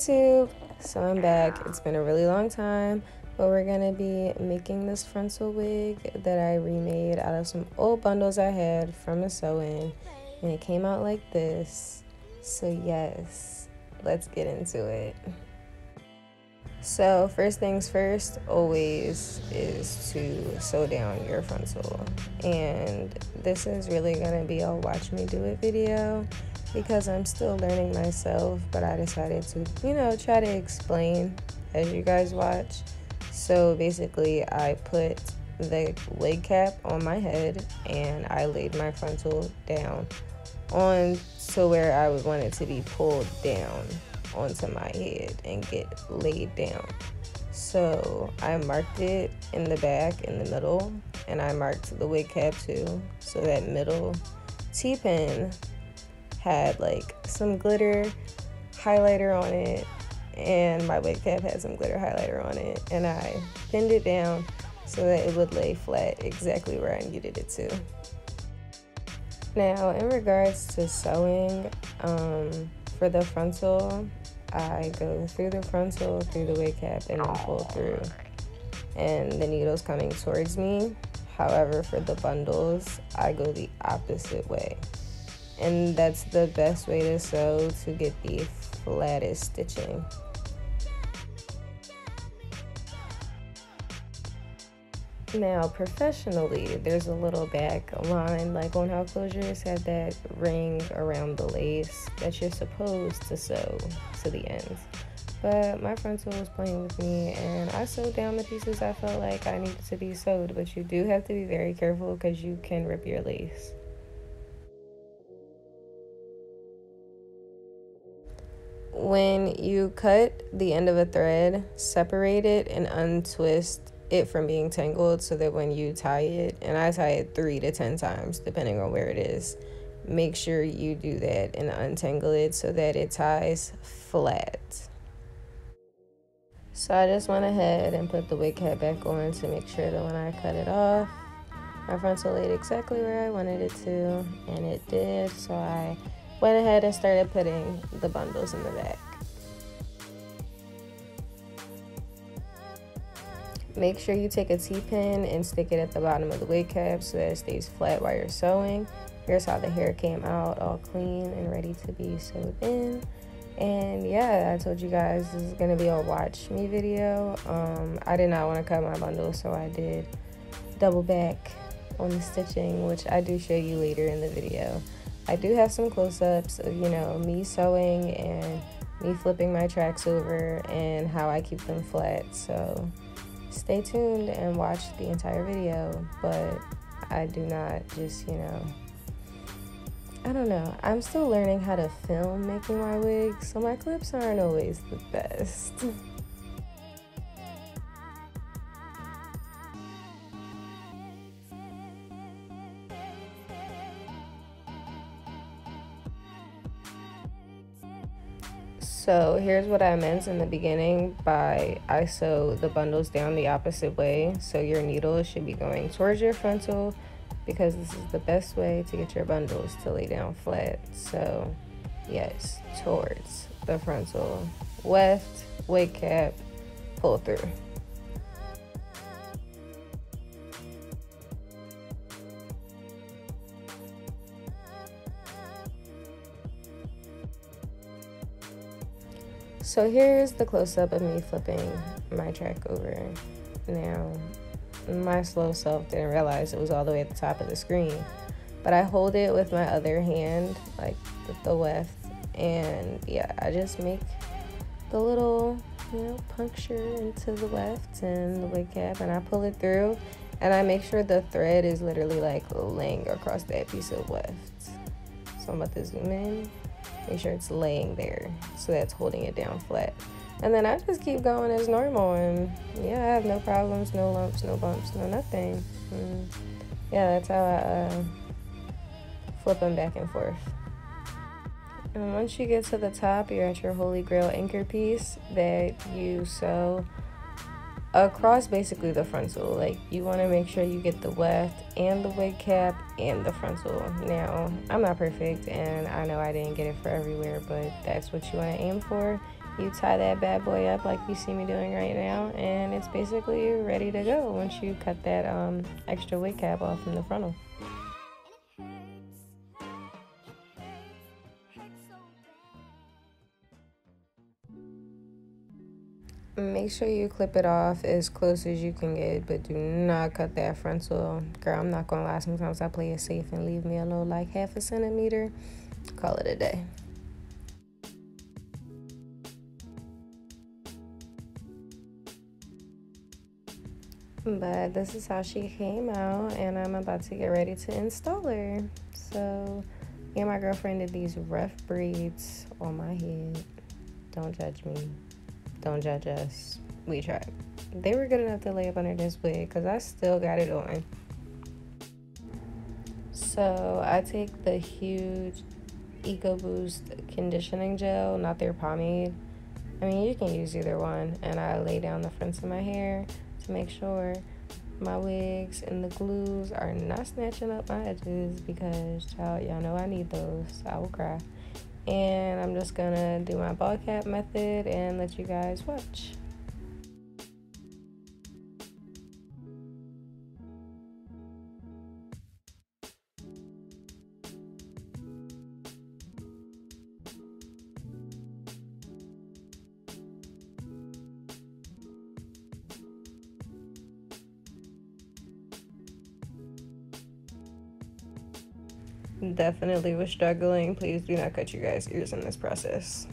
YouTube, so I'm back. It's been a really long time, but we're gonna be making this frontal wig that I remade out of some old bundles I had from a sew-in, and it came out like this. So yes, let's get into it. So first things first always is to sew down your frontal, and this is really gonna be a watch me do it video because I'm still learning myself, but I decided to, try to explain as you guys watch. So basically I put the wig cap on my head and I laid my frontal down on to where I would want it to be pulled down onto my head and get laid down. So I marked it in the back, in the middle, and I marked the wig cap too. So that middle T-pin had like some glitter highlighter on it, and my wig cap had some glitter highlighter on it, and I pinned it down so that it would lay flat exactly where I needed it to. Now in regards to sewing, for the frontal, I go through the frontal, through the wig cap, and then pull through, and the needle's coming towards me. However, for the bundles, I go the opposite way, and that's the best way to sew to get the flattest stitching. Now professionally, there's a little back line, like on how closures have that ring around the lace that you're supposed to sew to the ends. But my frontal was playing with me, and I sewed down the pieces I felt like I needed to be sewed, but you do have to be very careful because you can rip your lace. When you cut the end of a thread, separate it and untwist it from being tangled so that when you tie it, and I tie it 3 to 10 times depending on where it is, make sure you do that and untangle it so that it ties flat. So I just went ahead and put the wig cap back on to make sure that when I cut it off, my frontal laid exactly where I wanted it to, and it did. So I went ahead and started putting the bundles in the back. Make sure you take a T-pin and stick it at the bottom of the wig cap so that it stays flat while you're sewing. Here's how the hair came out, all clean and ready to be sewed in. And yeah, I told you guys this is gonna be a watch me video. I did not want to cut my bundle, so I did double back on the stitching, which I do show you later in the video. I do have some close-ups of, me sewing and me flipping my tracks over and how I keep them flat. So stay tuned and watch the entire video, but I do not just, I don't know. I'm still learning how to film making my wigs, so my clips aren't always the best. So here's what I meant in the beginning by I sew the bundles down the opposite way. So your needle should be going towards your frontal because this is the best way to get your bundles to lay down flat. So yes, towards the frontal, weft, wig cap, pull through. So here's the close-up of me flipping my track over. Now, my slow self didn't realize it was all the way at the top of the screen, but I hold it with my other hand, like with the weft, and yeah, I just make the little, puncture into the weft and the wig cap, and I pull it through, and I make sure the thread is literally like laying across that piece of weft. So I'm about to zoom in. Make sure it's laying there so that's holding it down flat, and then I just keep going as normal, and yeah, I have no problems, no lumps, no bumps, no nothing. Yeah, that's how I flip them back and forth. And once you get to the top, you're at your holy grail anchor piece that you sew across basically the frontal. Like, you want to make sure you get the weft and the wig cap and the frontal. Now, I'm not perfect, and I know I didn't get it for everywhere, but that's what you want to aim for. You tie that bad boy up like you see me doing right now, and it's basically ready to go once you cut that extra wig cap off from the frontal. Make sure you clip it off as close as you can get, but do not cut that frontal. Girl, I'm not gonna lie, sometimes I play it safe and leave me a little like half a centimeter. Call it a day. But this is how she came out, and I'm about to get ready to install her. So me and my girlfriend did these rough braids on my head. Don't judge me. Don't judge us. We tried. They were good enough to lay up under this wig because I still got it on. So I take the huge EcoBoost conditioning gel, not their pomade. I mean, you can use either one. And I lay down the fronts of my hair to make sure my wigs and the glues are not snatching up my edges, because, child, y'all know I need those. I will cry. And I'm just gonna do my ball cap method and let you guys watch. Definitely was struggling. Please do not cut you guys' ears in this process.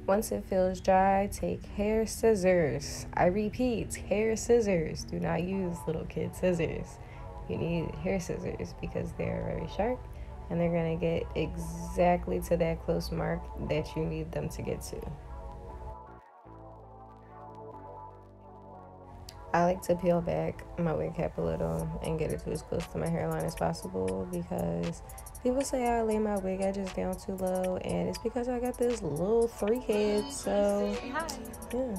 Once it feels dry, take hair scissors. I repeat, hair scissors. Do not use little kid scissors. You need hair scissors because they're very sharp and they're gonna get exactly to that close mark that you need them to get to. I like to peel back my wig cap a little and get it to as close to my hairline as possible, because people say I lay my wig edges down too low, and it's because I got this little 3 head, so yeah.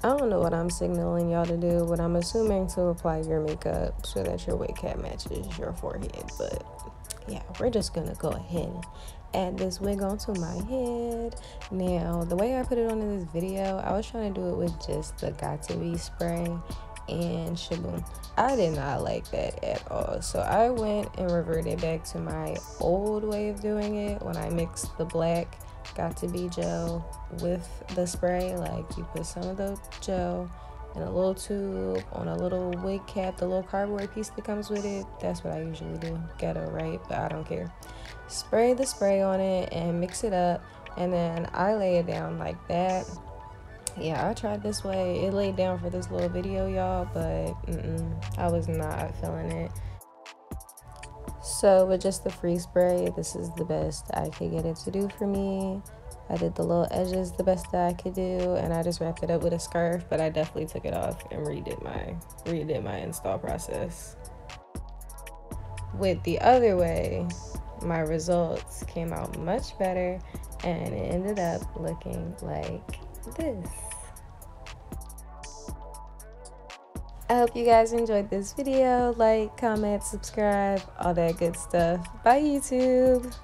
I don't know what I'm signaling y'all to do, but I'm assuming to apply your makeup so that your wig cap matches your forehead. But yeah, we're just gonna go ahead and add this wig onto my head. Now, the way I put it on in this video, I was trying to do it with just the Got2B spray and shaboom. I did not like that at all, so I went and reverted back to my old way of doing it when I mixed the black Got2B gel with the spray. Like, you put some of the gel in a little tube on a little wig cap, the little cardboard piece that comes with it. That's what I usually do. Ghetto, right? But I don't care. Spray the spray on it and mix it up, and then I lay it down like that. Yeah, I tried this way. It laid down for this little video, y'all, but I was not feeling it. So with just the free spray, this is the best I could get it to do for me. I did the little edges the best that I could do, and I just wrapped it up with a scarf, but I definitely took it off and redid my install process. With the other way, my results came out much better, and it ended up looking like this. I hope you guys enjoyed this video. Like, comment, subscribe, all that good stuff. Bye, YouTube.